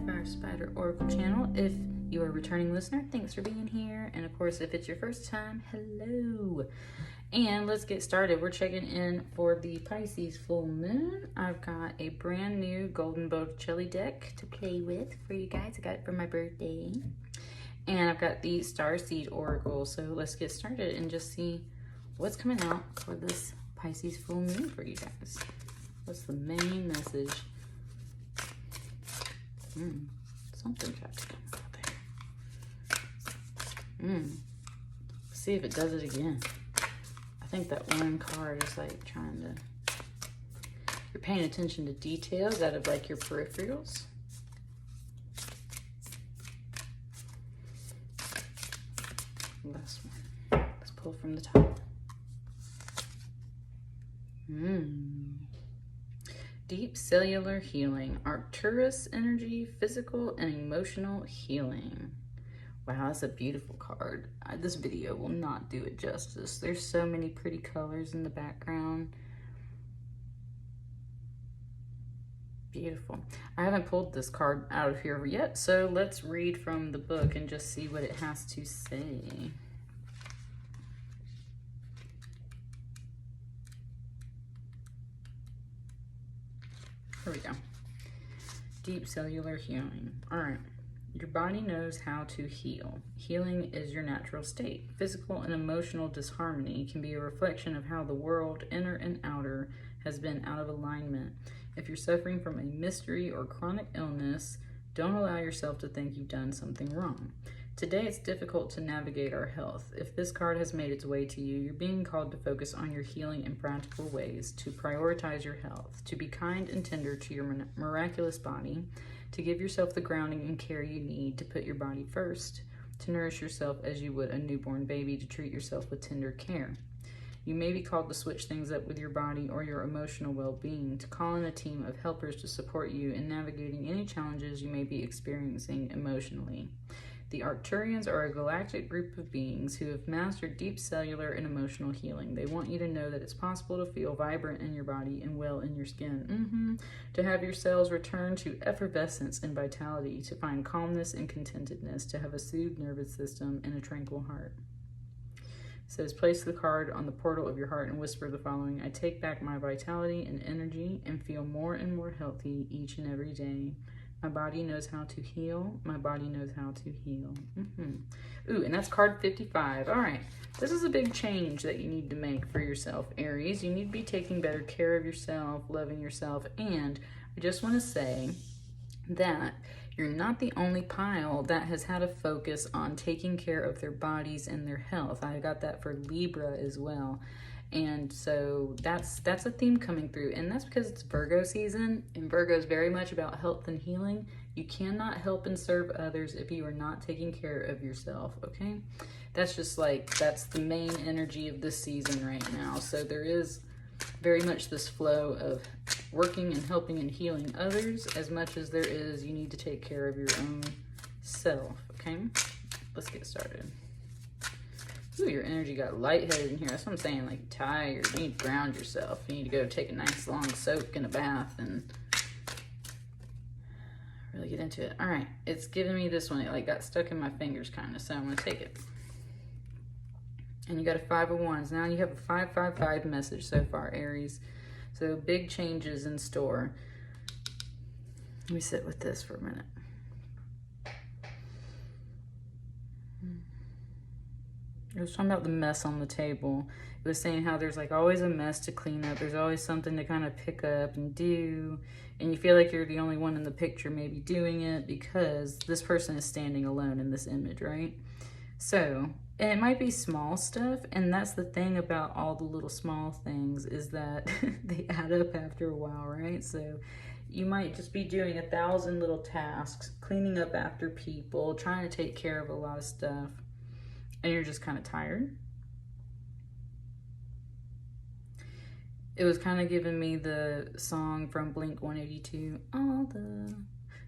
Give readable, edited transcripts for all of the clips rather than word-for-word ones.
Sapphire Spider Oracle channel. If you are a returning listener, thanks for being here. And of course, if it's your first time, hello. And let's get started. We're checking in for the Pisces full moon. I've got a brand new golden Botticelli deck to play with for you guys. I got it for my birthday. And I've got the Starseed Oracle. So let's get started and just see what's coming out for this Pisces full moon for you guys. What's the main message? Something tried to come out there. See if it does it again. I think that one card is like trying to, you're paying attention to details out of like your peripherals. Last one. Let's pull from the top. Deep cellular healing, Arcturus energy, physical and emotional healing. Wow, that's a beautiful card. This video will not do it justice. There's so many pretty colors in the background. Beautiful. I haven't pulled this card out of here yet, so let's read from the book and just see what it has to say. Here we go. Deep cellular healing. All right. Your body knows how to heal. Healing is your natural state. Physical and emotional disharmony can be a reflection of how the world, inner and outer, has been out of alignment. If you're suffering from a mystery or chronic illness, don't allow yourself to think you've done something wrong. Today, it's difficult to navigate our health. If this card has made its way to you, you're being called to focus on your healing in practical ways, to prioritize your health, to be kind and tender to your miraculous body, to give yourself the grounding and care you need, to put your body first, to nourish yourself as you would a newborn baby, to treat yourself with tender care. You may be called to switch things up with your body or your emotional well-being, to call in a team of helpers to support you in navigating any challenges you may be experiencing emotionally. The Arcturians are a galactic group of beings who have mastered deep cellular and emotional healing. They want you to know that it's possible to feel vibrant in your body and well in your skin. To have your cells return to effervescence and vitality, to find calmness and contentedness, to have a soothed nervous system and a tranquil heart. It says, place the card on the portal of your heart and whisper the following: I take back my vitality and energy and feel more and more healthy each and every day. My body knows how to heal. My body knows how to heal. Ooh, and that's card 55. All right. This is a big change that you need to make for yourself, Aries. You need to be taking better care of yourself, loving yourself. And I just want to say that you're not the only pile that has had a focus on taking care of their bodies and their health. I got that for Libra as well. And so that's a theme coming through, and that's because it's Virgo season, and Virgo is very much about health and healing. You cannot help and serve others if you are not taking care of yourself, okay? That's just like, that's the main energy of this season right now. So there is very much this flow of working and helping and healing others as much as there is you need to take care of your own self, okay? Let's get started. Ooh, your energy got lightheaded in here. That's what I'm saying, like tired. You need to ground yourself. You need to go take a nice long soak in a bath and really get into it. All right, it's giving me this one. It like got stuck in my fingers kind of, so I'm gonna take it. And you got a 5 of Wands. Now you have a 555 message so far, Aries. So big changes in store. Let me sit with this for a minute. It was talking about the mess on the table. It was saying how there's like always a mess to clean up. There's always something to kind of pick up and do. And you feel like you're the only one in the picture maybe doing it because this person is standing alone in this image, right? So, and it might be small stuff. And that's the thing about all the little small things is that they add up after a while, right? So you might just be doing 1,000 little tasks, cleaning up after people, trying to take care of a lot of stuff. And you're just kind of tired. It was kind of giving me the song from Blink 182, all the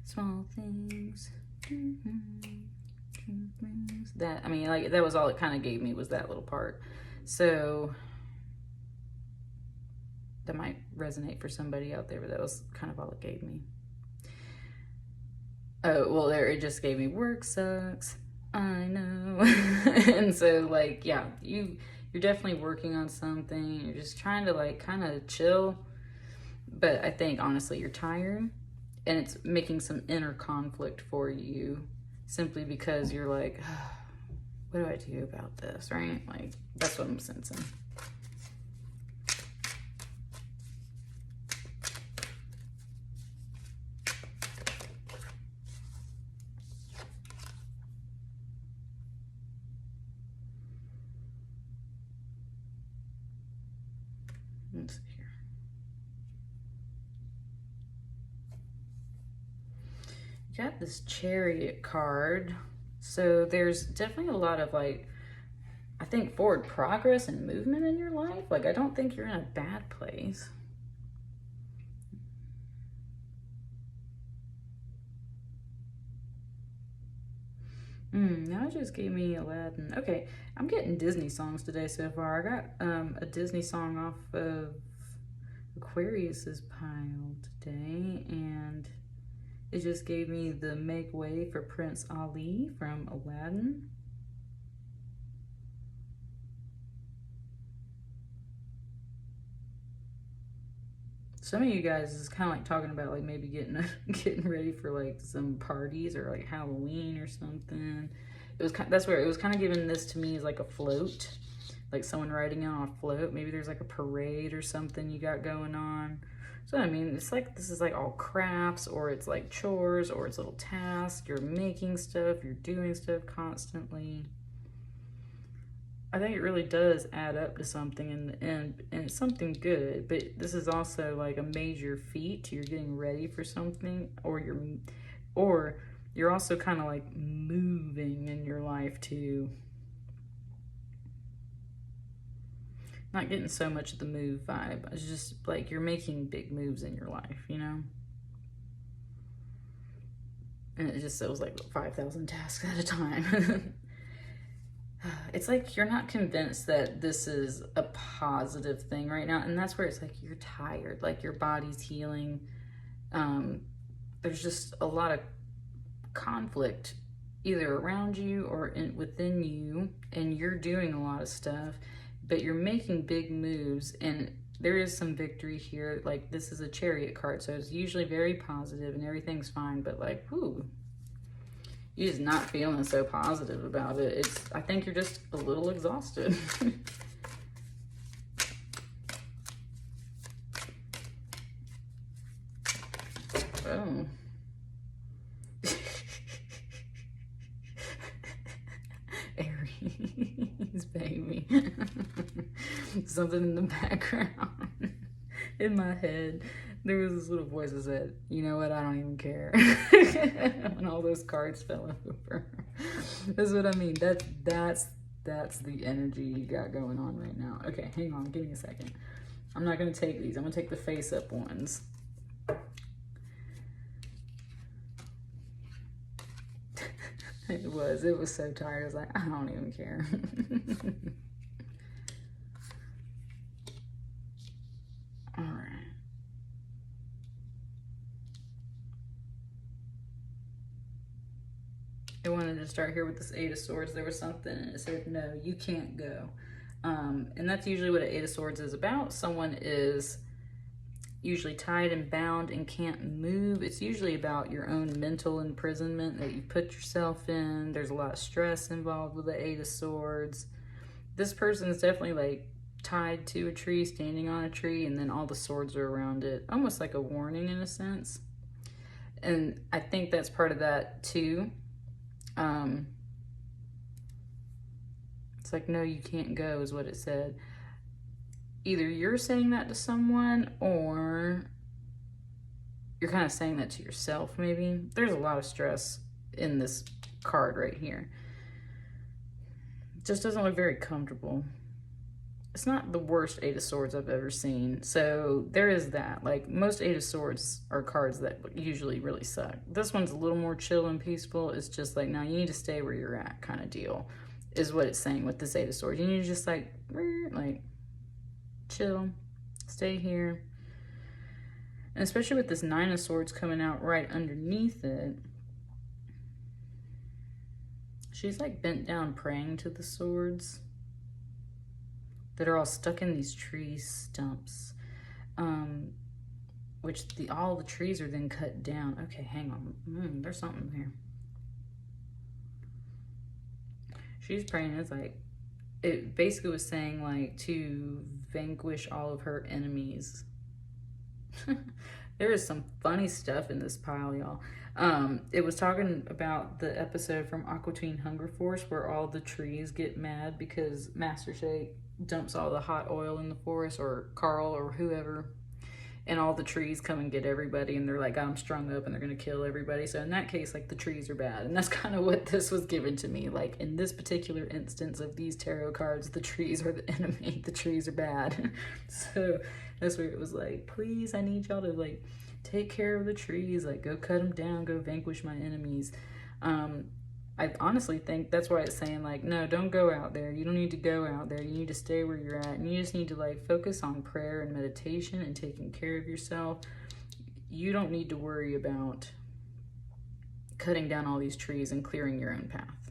small things. That, I mean, like, that was all it kind of gave me, was that little part. So that might resonate for somebody out there, but that was kind of all it gave me. Oh, well, there, it just gave me work sucks. I know. And so, like, yeah, you're definitely working on something. You're just trying to, like, kind of chill. But I think, honestly, you're tired. And it's making some inner conflict for you simply because you're like, oh, what do I do about this, right? Like, that's what I'm sensing. Let's see here. You got this Chariot card. So there's definitely a lot of, like, I think forward progress and movement in your life. Like, I don't think you're in a bad place. Now it just gave me Aladdin. Okay, I'm getting Disney songs today so far. I got a Disney song off of Aquarius's pile today, and it just gave me the Make Way for Prince Ali from Aladdin. Some of you guys is kind of like talking about like maybe getting ready for like some parties or like Halloween or something. It was that's where it was kind of giving this to me as like a float, like someone riding on a float. Maybe there's like a parade or something you got going on. So I mean, it's like this is like all crafts, or it's like chores, or it's little tasks. You're making stuff, you're doing stuff constantly. I think it really does add up to something in the end, and it's something good. But this is also like a major feat. You're getting ready for something, or you're also kind of like moving in your life too. Not getting so much of the move vibe. It's just like you're making big moves in your life, you know? And it just feels like 5,000 tasks at a time. It's like you're not convinced that this is a positive thing right now. And that's where it's like you're tired, like your body's healing. There's just a lot of conflict either around you or within you, and you're doing a lot of stuff, but you're making big moves, and there is some victory here. Like, this is a Chariot card, so it's usually very positive and everything's fine, but like, whoo, you're just not feeling so positive about it. I think you're just a little exhausted. Oh. Aries, baby. Something in the background. In my head, there was this little voice that said, you know what, I don't even care. When all those cards fell over. That's what I mean. That's the energy you got going on right now. Okay, hang on, give me a second. I'm not gonna take these. I'm gonna take the face up ones. It was so tired. I was like, I don't even care. All right. I wanted to start here with this Eight of Swords. There was something and it said, no, you can't go. And that's usually what an Eight of Swords is about. Someone is usually tied and bound and can't move. It's usually about your own mental imprisonment that you put yourself in. There's a lot of stress involved with the Eight of Swords. This person is definitely like tied to a tree, standing on a tree, and then all the swords are around it. Almost like a warning in a sense. And I think that's part of that too. It's like, no, you can't go is what it said. Either you're saying that to someone or you're kind of saying that to yourself, maybe. There's a lot of stress in this card right here. It just doesn't look very comfortable. It's not the worst Eight of Swords I've ever seen. So there is that. Like, most Eight of Swords are cards that usually really suck. This one's a little more chill and peaceful. It's just like, now you need to stay where you're at kind of deal, is what it's saying with this Eight of Swords. You need to just like chill, stay here. And especially with this Nine of Swords coming out right underneath it, She's like bent down praying to the swords that are all stuck in these tree stumps. Which all the trees are then cut down. Okay, hang on. There's something here. She's praying. It's like, it basically was saying like to vanquish all of her enemies. There is some funny stuff in this pile, y'all. It was talking about the episode from Aqua Teen Hunger Force where all the trees get mad because Master Shake dumps all the hot oil in the forest, or Carl or whoever, and all the trees come and get everybody, and they're like, I'm strung up and they're gonna kill everybody. So in that case, like, the trees are bad. And that's kind of what this was given to me. Like, in this particular instance of these tarot cards, the trees are the enemy. The trees are bad. So that's where it was like, please, I need y'all to like take care of the trees, like go cut them down, go vanquish my enemies. I honestly think that's why it's saying like, no, don't go out there. You don't need to go out there. You need to stay where you're at. And you just need to like focus on prayer and meditation and taking care of yourself. You don't need to worry about cutting down all these trees and clearing your own path.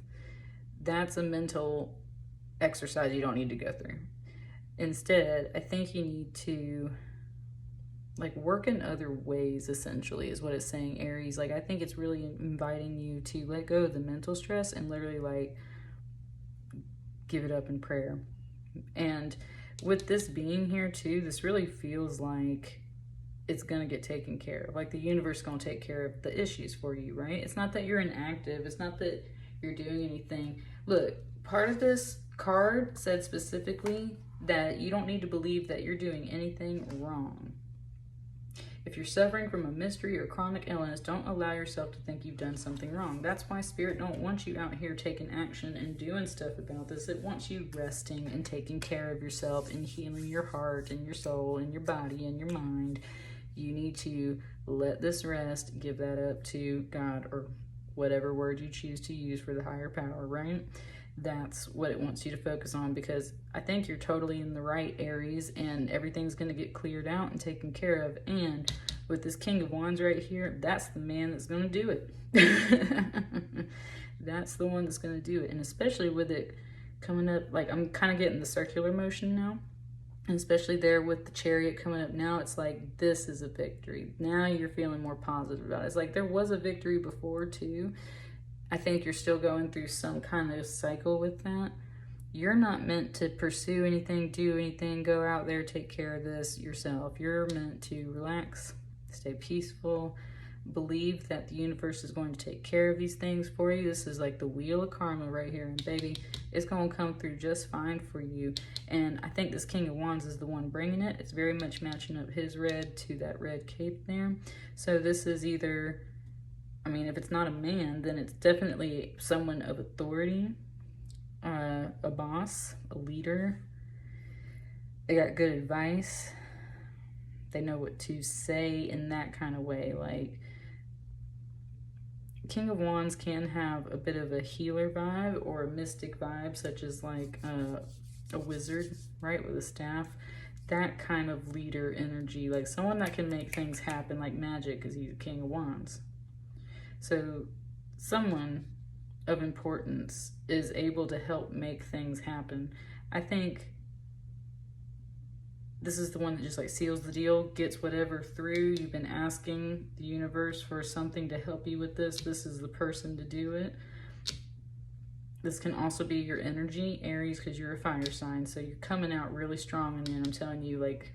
That's a mental exercise you don't need to go through. Instead, I think you need to like work in other ways, essentially, is what it's saying, Aries. Like, I think it's really inviting you to let go of the mental stress and literally like give it up in prayer. And with this being here too, this really feels like it's gonna get taken care of. Like the universe is gonna take care of the issues for you, right? It's not that you're inactive. It's not that you're doing anything. Look, part of this card said specifically that you don't need to believe that you're doing anything wrong. If you're suffering from a mystery or chronic illness, don't allow yourself to think you've done something wrong. That's why Spirit don't want you out here taking action and doing stuff about this. It wants you resting and taking care of yourself and healing your heart and your soul and your body and your mind. You need to let this rest, give that up to God, or whatever word you choose to use for the higher power, right? That's what it wants you to focus on, because I think you're totally in the right, Aries, and everything's going to get cleared out and taken care of. And with this King of Wands right here, that's the man that's going to do it. That's the one that's going to do it. And especially with it coming up, like I'm kind of getting the circular motion now. And especially there with the Chariot coming up now, it's like, this is a victory. Now you're feeling more positive about it. It's like there was a victory before too. I think you're still going through some kind of cycle with that. You're not meant to pursue anything, do anything, go out there, take care of this yourself. You're meant to relax, stay peaceful, believe that the universe is going to take care of these things for you. This is like the wheel of karma right here, and baby, it's going to come through just fine for you. And I think this King of Wands is the one bringing it. It's very much matching up his red to that red cape there. So this is either, I mean, if it's not a man, then it's definitely someone of authority, a boss, a leader. They got good advice. They know what to say in that kind of way. Like, King of Wands can have a bit of a healer vibe or a mystic vibe, such as like a wizard, right, with a staff. That kind of leader energy, like someone that can make things happen like magic, because he's a King of Wands. So someone of importance is able to help make things happen. I think this is the one that just like seals the deal, gets whatever through. You've been asking the universe for something to help you with this. This is the person to do it. This can also be your energy, Aries, because you're a fire sign. So you're coming out really strong, and then I'm telling you, like,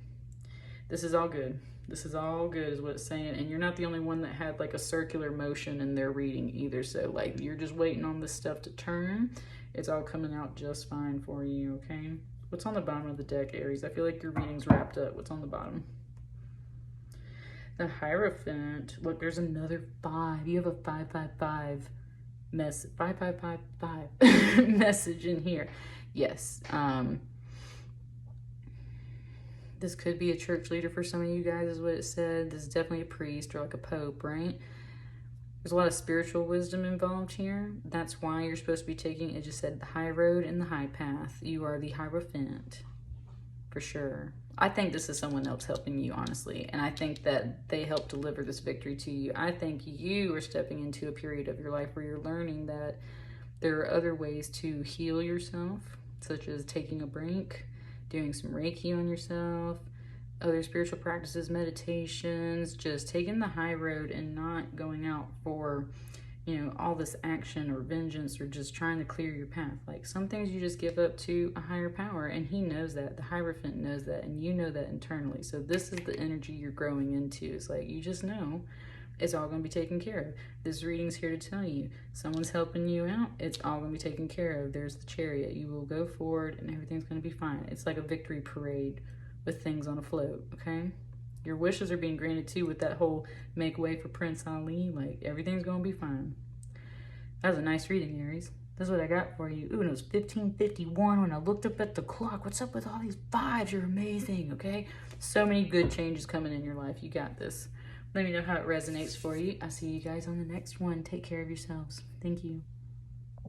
this is all good. This is all good is what it's saying. And you're not the only one that had like a circular motion in their reading either. So like, you're just waiting on this stuff to turn. It's all coming out just fine for you, okay? What's on the bottom of the deck, Aries? I feel like your reading's wrapped up. What's on the bottom? The Hierophant. Look, there's another 5. You have a 555 555 message in here. Yes. This could be a church leader for some of you guys, is what it said. This is definitely a priest or like a pope, right? There's a lot of spiritual wisdom involved here. That's why you're supposed to be taking, it just said the high road and the high path. You are the Hierophant, for sure. I think this is someone else helping you, honestly. And I think that they help deliver this victory to you. I think you are stepping into a period of your life where you're learning that There are other ways to heal yourself, such as taking a break, doing some Reiki on yourself, other spiritual practices, meditations, just taking the high road and not going out for, you know, all this action or vengeance or just trying to clear your path. Like, some things you just give up to a higher power, and he knows that. The Hierophant knows that, and you know that internally. So this is the energy you're growing into. It's like, you just know it's all going to be taken care of. This reading's here to tell you someone's helping you out. It's all going to be taken care of. There's the Chariot. You will go forward and everything's going to be fine. It's like a victory parade with things on a float, okay? Your wishes are being granted too with that whole make way for Prince Ali. Like, everything's going to be fine. That was a nice reading, Aries. That's what I got for you. Ooh, and it was 15:51 when I looked up at the clock. What's up with all these vibes? You're amazing, okay? So many good changes coming in your life. You got this. Let me know how it resonates for you. I'll see you guys on the next one. Take care of yourselves. Thank you.